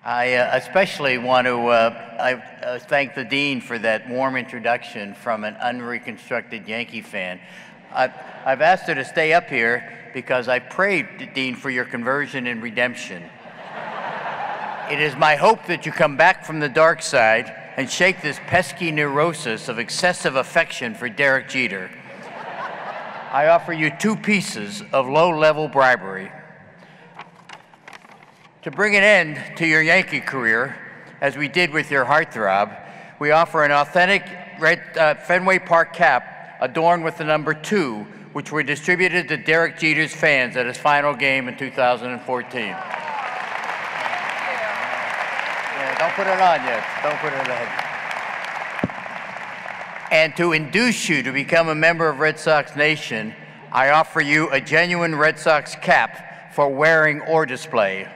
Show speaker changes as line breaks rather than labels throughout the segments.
I especially want to thank the Dean for that warm introduction from an unreconstructed Yankee fan. I've asked her to stay up here because I prayed, Dean, for your conversion and redemption. It is my hope that you come back from the dark side and shake this pesky neurosis of excessive affection for Derek Jeter. I offer you 2 pieces of low-level bribery. To bring an end to your Yankee career, as we did with your heartthrob, we offer an authentic red Fenway Park cap adorned with the number 2, which were distributed to Derek Jeter's fans at his final game in 2014. Yeah, don't put it on yet. Don't put it on. And to induce you to become a member of Red Sox Nation, I offer you a genuine Red Sox cap for wearing or display.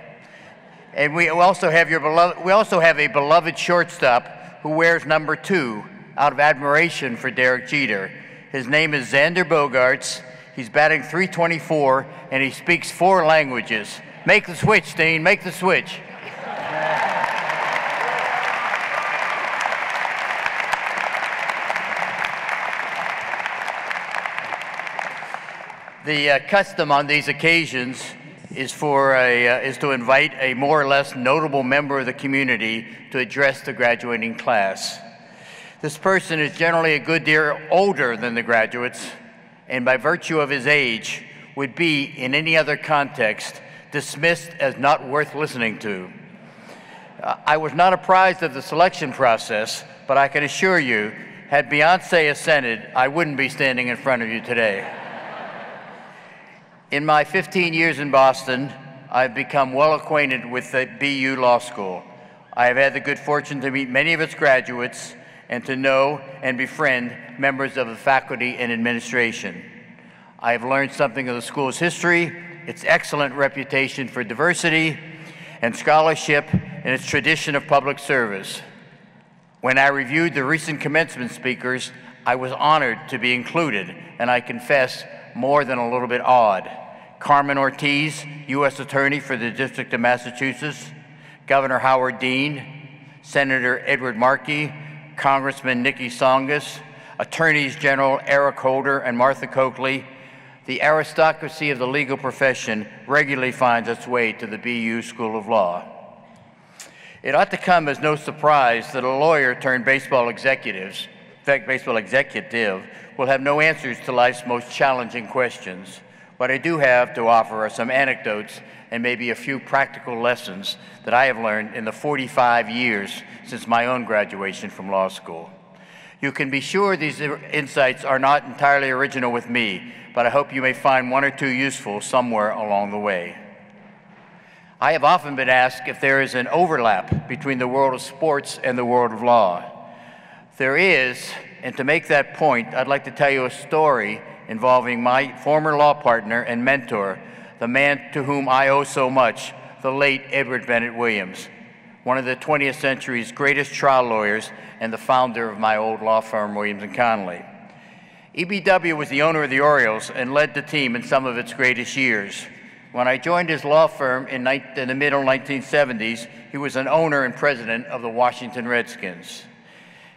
And we also have a beloved shortstop who wears number 2 out of admiration for Derek Jeter. His name is Xander Bogaerts. He's batting .324 and he speaks 4 languages. Make the switch, Dean, make the switch. The custom on these occasions is to invite a more or less notable member of the community to address the graduating class. This person is generally a good deal older than the graduates, and by virtue of his age, would be, in any other context, dismissed as not worth listening to. I was not apprised of the selection process, but I can assure you, had Beyonce assented, I wouldn't be standing in front of you today. In my 15 years in Boston, I've become well acquainted with the BU Law School. I have had the good fortune to meet many of its graduates and to know and befriend members of the faculty and administration. I have learned something of the school's history, its excellent reputation for diversity and scholarship, and its tradition of public service. When I reviewed the recent commencement speakers, I was honored to be included, and I confess, more than a little bit awed. Carmen Ortiz, U.S. Attorney for the District of Massachusetts, Governor Howard Dean, Senator Edward Markey, Congressman Nikki Tsongas, Attorneys General Eric Holder and Martha Coakley. The aristocracy of the legal profession regularly finds its way to the BU School of Law. It ought to come as no surprise that a lawyer turned baseball executive will have no answers to life's most challenging questions. What I do have to offer are some anecdotes and maybe a few practical lessons that I have learned in the 45 years since my own graduation from law school. You can be sure these insights are not entirely original with me, but I hope you may find 1 or 2 useful somewhere along the way. I have often been asked if there is an overlap between the world of sports and the world of law. There is, and to make that point, I'd like to tell you a story involving my former law partner and mentor, the man to whom I owe so much, the late Edward Bennett Williams, one of the 20th century's greatest trial lawyers and the founder of my old law firm, Williams & Connolly. EBW was the owner of the Orioles and led the team in some of its greatest years. When I joined his law firm in the middle 1970s, he was an owner and president of the Washington Redskins.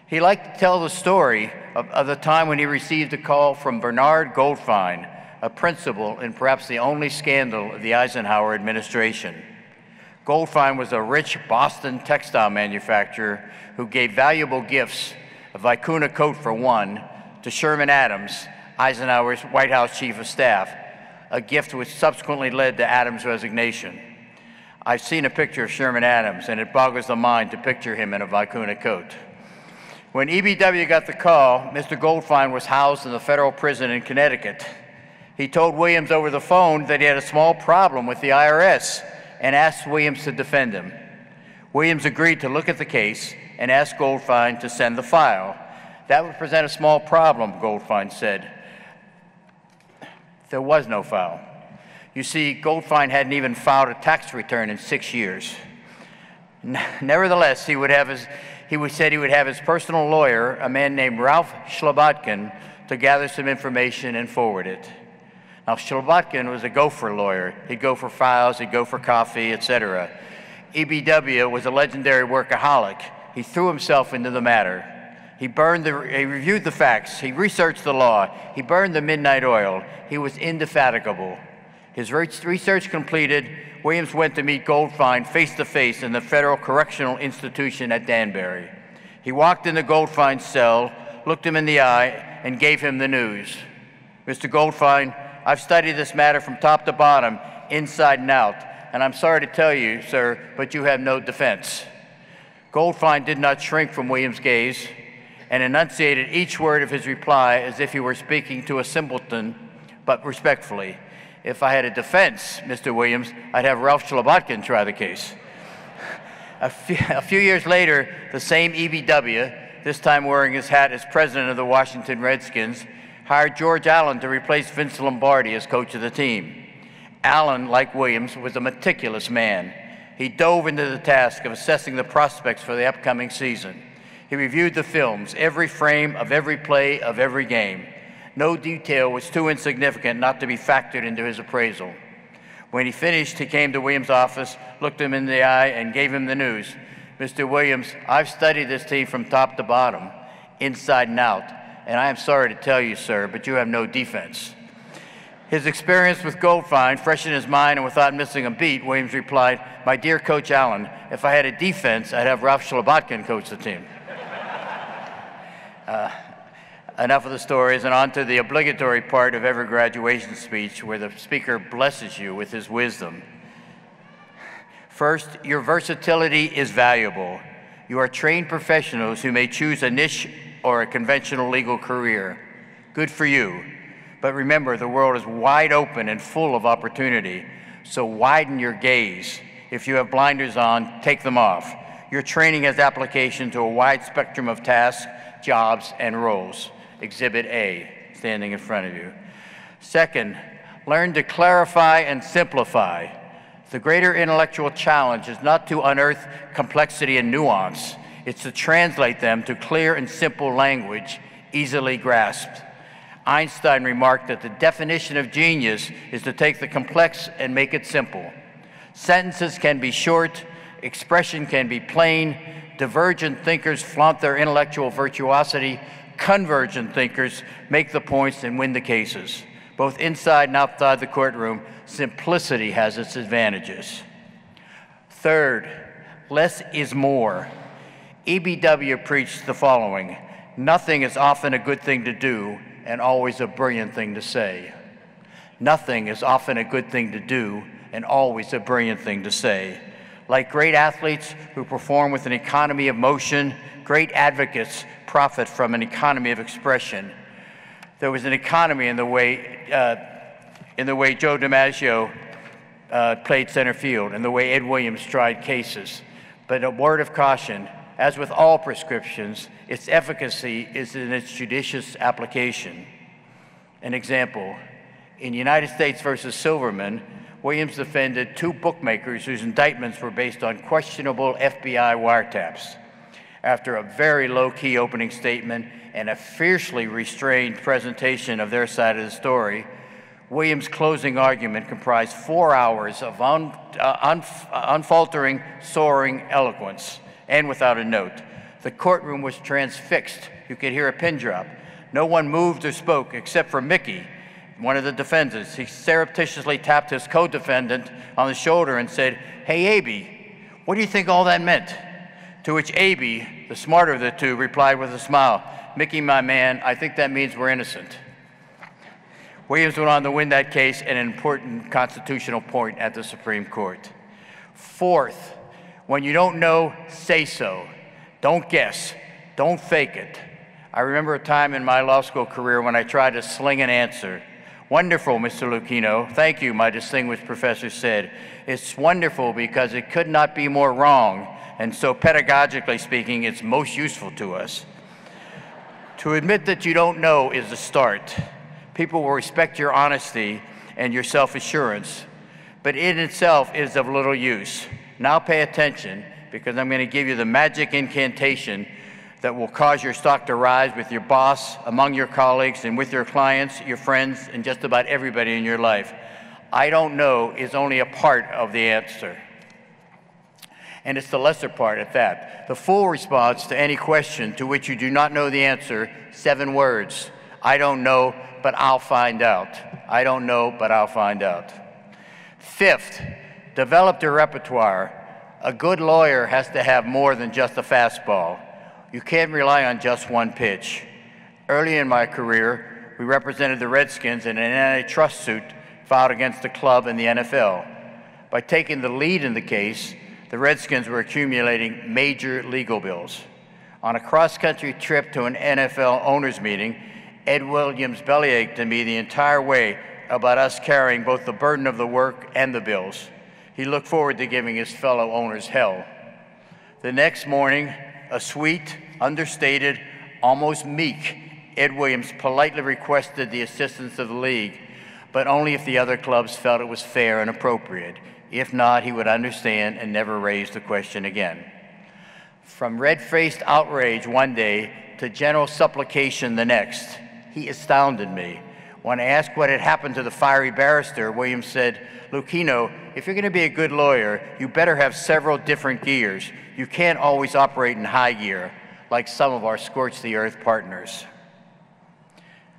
He liked to tell the story of the time when he received a call from Bernard Goldfein, a principal in perhaps the only scandal of the Eisenhower administration. Goldfein was a rich Boston textile manufacturer who gave valuable gifts, a vicuna coat for one, to Sherman Adams, Eisenhower's White House chief of staff, a gift which subsequently led to Adams' resignation. I've seen a picture of Sherman Adams, and it boggles the mind to picture him in a vicuna coat. When EBW got the call, Mr. Goldfein was housed in the federal prison in Connecticut. He told Williams over the phone that he had a small problem with the IRS and asked Williams to defend him. Williams agreed to look at the case and asked Goldfein to send the file. That would present a small problem, Goldfein said. There was no file. You see, Goldfein hadn't even filed a tax return in 6 years. Nevertheless, he said he would have his personal lawyer, a man named Ralph Slobodkin, to gather some information and forward it. Now, Slobodkin was a gopher lawyer. He'd go for files, he'd go for coffee, etc. EBW was a legendary workaholic. He threw himself into the matter. He reviewed the facts. He researched the law. He burned the midnight oil. He was indefatigable. His research completed, Williams went to meet Goldfein face-to-face in the Federal Correctional Institution at Danbury. He walked into Goldfein's cell, looked him in the eye, and gave him the news. Mr. Goldfein, I've studied this matter from top to bottom, inside and out, and I'm sorry to tell you, sir, but you have no defense. Goldfein did not shrink from Williams' gaze and enunciated each word of his reply as if he were speaking to a simpleton, but respectfully. If I had a defense, Mr. Williams, I'd have Ralph Schlabotkin try the case. A few years later, the same EBW, this time wearing his hat as president of the Washington Redskins, hired George Allen to replace Vince Lombardi as coach of the team. Allen, like Williams, was a meticulous man. He dove into the task of assessing the prospects for the upcoming season. He reviewed the films, every frame of every play of every game. No detail was too insignificant not to be factored into his appraisal. When he finished, he came to Williams' office, looked him in the eye, and gave him the news. Mr. Williams, I've studied this team from top to bottom, inside and out, and I am sorry to tell you, sir, but you have no defense. His experience with Goldfein, fresh in his mind and without missing a beat, Williams replied, my dear Coach Allen, if I had a defense, I'd have Ralph Schlabotkin coach the team. Enough of the stories, and on to the obligatory part of every graduation speech where the speaker blesses you with his wisdom. First, your versatility is valuable. You are trained professionals who may choose a niche or a conventional legal career. Good for you. But remember, the world is wide open and full of opportunity, so widen your gaze. If you have blinders on, take them off. Your training has application to a wide spectrum of tasks, jobs, and roles. Exhibit A, standing in front of you. Second, learn to clarify and simplify. The greater intellectual challenge is not to unearth complexity and nuance, it's to translate them to clear and simple language, easily grasped. Einstein remarked that the definition of genius is to take the complex and make it simple. Sentences can be short, expression can be plain, divergent thinkers flaunt their intellectual virtuosity, convergent thinkers make the points and win the cases. Both inside and outside the courtroom, simplicity has its advantages. Third, less is more. EBW preached the following: nothing is often a good thing to do and always a brilliant thing to say. Nothing is often a good thing to do and always a brilliant thing to say. Like great athletes who perform with an economy of motion, great advocates profit from an economy of expression. There was an economy in the way Joe DiMaggio played center field and the way Ed Williams tried cases. But a word of caution, as with all prescriptions, its efficacy is in its judicious application. An example, in United States versus Silverman, Williams defended two bookmakers whose indictments were based on questionable FBI wiretaps. After a very low-key opening statement and a fiercely restrained presentation of their side of the story, Williams' closing argument comprised 4 hours of unfaltering, soaring eloquence, and without a note. The courtroom was transfixed. You could hear a pin drop. No one moved or spoke except for Mickey, one of the defendants. He surreptitiously tapped his co-defendant on the shoulder and said, "Hey, Abe, what do you think all that meant?" To which Abe, the smarter of the two, replied with a smile, "Mickey, my man, I think that means we're innocent." Williams went on to win that case at an important constitutional point at the Supreme Court. Fourth, when you don't know, say so. Don't guess. Don't fake it. I remember a time in my law school career when I tried to sling an answer. "Wonderful, Mr. Lucchino. Thank you," my distinguished professor said. "It's wonderful because it could not be more wrong, and so pedagogically speaking, it's most useful to us." To admit that you don't know is the start. People will respect your honesty and your self-assurance, but in itself is of little use. Now pay attention, because I'm going to give you the magic incantation that will cause your stock to rise with your boss, among your colleagues, and with your clients, your friends, and just about everybody in your life. I don't know is only a part of the answer. and it's the lesser part at that. The full response to any question to which you do not know the answer, 7 words. I don't know, but I'll find out. I don't know, but I'll find out. 5th, develop the repertoire. A good lawyer has to have more than just a fastball. You can't rely on just one pitch. Early in my career, we represented the Redskins in an antitrust suit filed against the club and the NFL. By taking the lead in the case, the Redskins were accumulating major legal bills. On a cross-country trip to an NFL owners meeting, Ed Williams bellyached to me the entire way about us carrying both the burden of the work and the bills. He looked forward to giving his fellow owners hell. The next morning, a sweet, understated, almost meek Ed Williams politely requested the assistance of the league, but only if the other clubs felt it was fair and appropriate. If not, he would understand and never raise the question again. From red-faced outrage one day to general supplication the next, he astounded me. When asked what had happened to the fiery barrister, Williams said, "Lucchino, if you're going to be a good lawyer, you better have several different gears. You can't always operate in high gear, like some of our scorch-the-earth partners."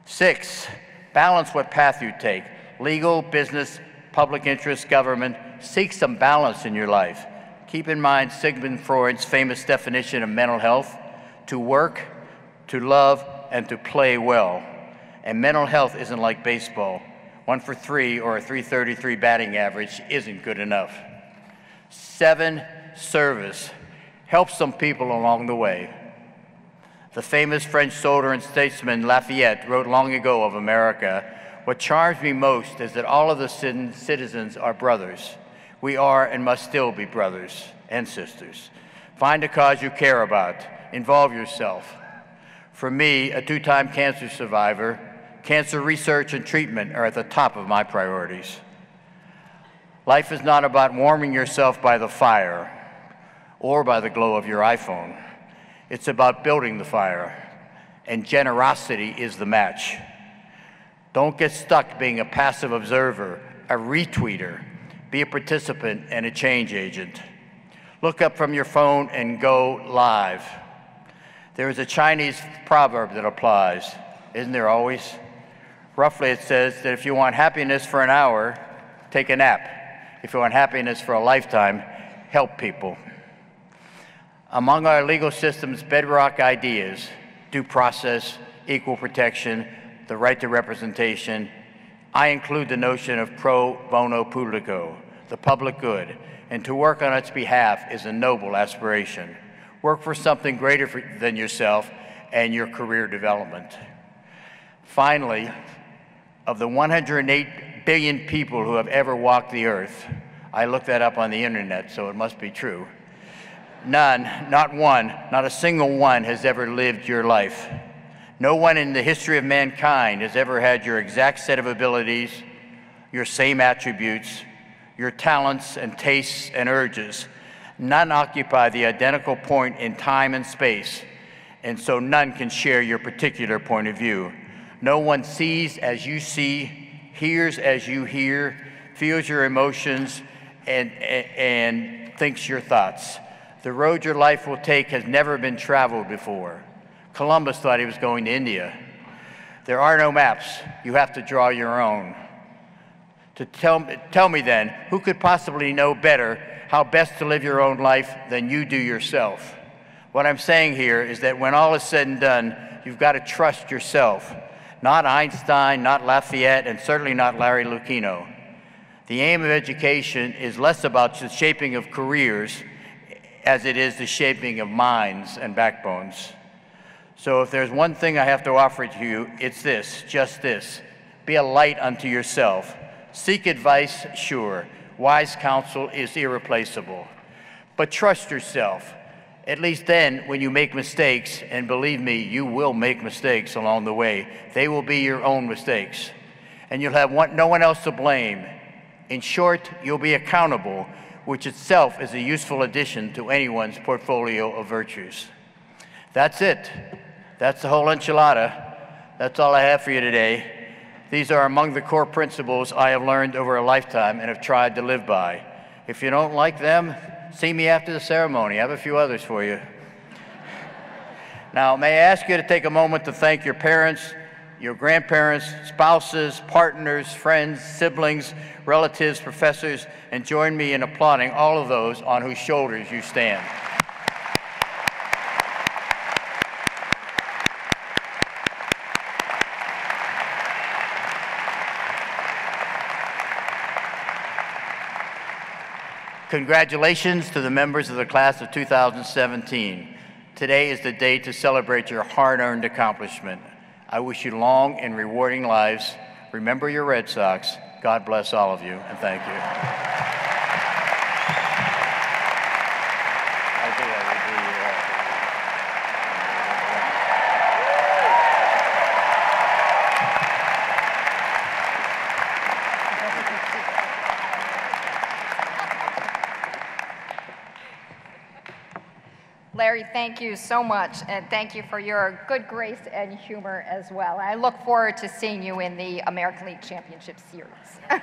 6, balance what path you take. Legal, business, public interest, government. Seek some balance in your life. Keep in mind Sigmund Freud's famous definition of mental health: to work, to love, and to play well. And mental health isn't like baseball. 1 for 3 or a .333 batting average isn't good enough. 7, service. Help some people along the way. The famous French soldier and statesman Lafayette wrote long ago of America, "What charms me most is that all of the citizens are brothers. We are and must still be brothers and sisters. Find a cause you care about. Involve yourself." For me, a 2-time cancer survivor, cancer research and treatment are at the top of my priorities. Life is not about warming yourself by the fire or by the glow of your iPhone. It's about building the fire, and generosity is the match. Don't get stuck being a passive observer, a retweeter. Be a participant and a change agent. Look up from your phone and go live. There is a Chinese proverb that applies, isn't there always? Roughly it says that if you want happiness for an hour, take a nap. If you want happiness for a lifetime, help people. Among our legal system's bedrock ideas, due process, equal protection, the right to representation, I include the notion of pro bono publico, the public good, and to work on its behalf is a noble aspiration. Work for something greater than yourself and your career development. Finally, of the 108 billion people who have ever walked the earth, I looked that up on the internet, so it must be true. None, not one, not a single one has ever lived your life. No one in the history of mankind has ever had your exact set of abilities, your same attributes, your talents and tastes and urges. None occupy the identical point in time and space, and so none can share your particular point of view. No one sees as you see, hears as you hear, feels your emotions, and thinks your thoughts. The road your life will take has never been traveled before. Columbus thought he was going to India. There are no maps. You have to draw your own. Tell me then, who could possibly know better how best to live your own life than you do yourself? What I'm saying here is that when all is said and done, you've got to trust yourself. Not Einstein, not Lafayette, and certainly not Larry Lucchino. The aim of education is less about the shaping of careers as it is the shaping of minds and backbones. So if there's one thing I have to offer to you, it's this, just this. Be a light unto yourself. Seek advice, sure. Wise counsel is irreplaceable. But trust yourself. At least then, when you make mistakes, and believe me, you will make mistakes along the way, they will be your own mistakes. And you'll have no one else to blame. In short, you'll be accountable, which itself is a useful addition to anyone's portfolio of virtues. That's it. That's the whole enchilada. That's all I have for you today. These are among the core principles I have learned over a lifetime and have tried to live by. If you don't like them, see me after the ceremony. I have a few others for you. Now, may I ask you to take a moment to thank your parents, your grandparents, spouses, partners, friends, siblings, relatives, professors, and join me in applauding all of those on whose shoulders you stand. Congratulations to the members of the class of 2017. Today is the day to celebrate your hard-earned accomplishment. I wish you long and rewarding lives. Remember your Red Sox. God bless all of you, and thank you.
Larry, thank you so much, and thank you for your good grace and humor as well. I look forward to seeing you in the American League Championship Series.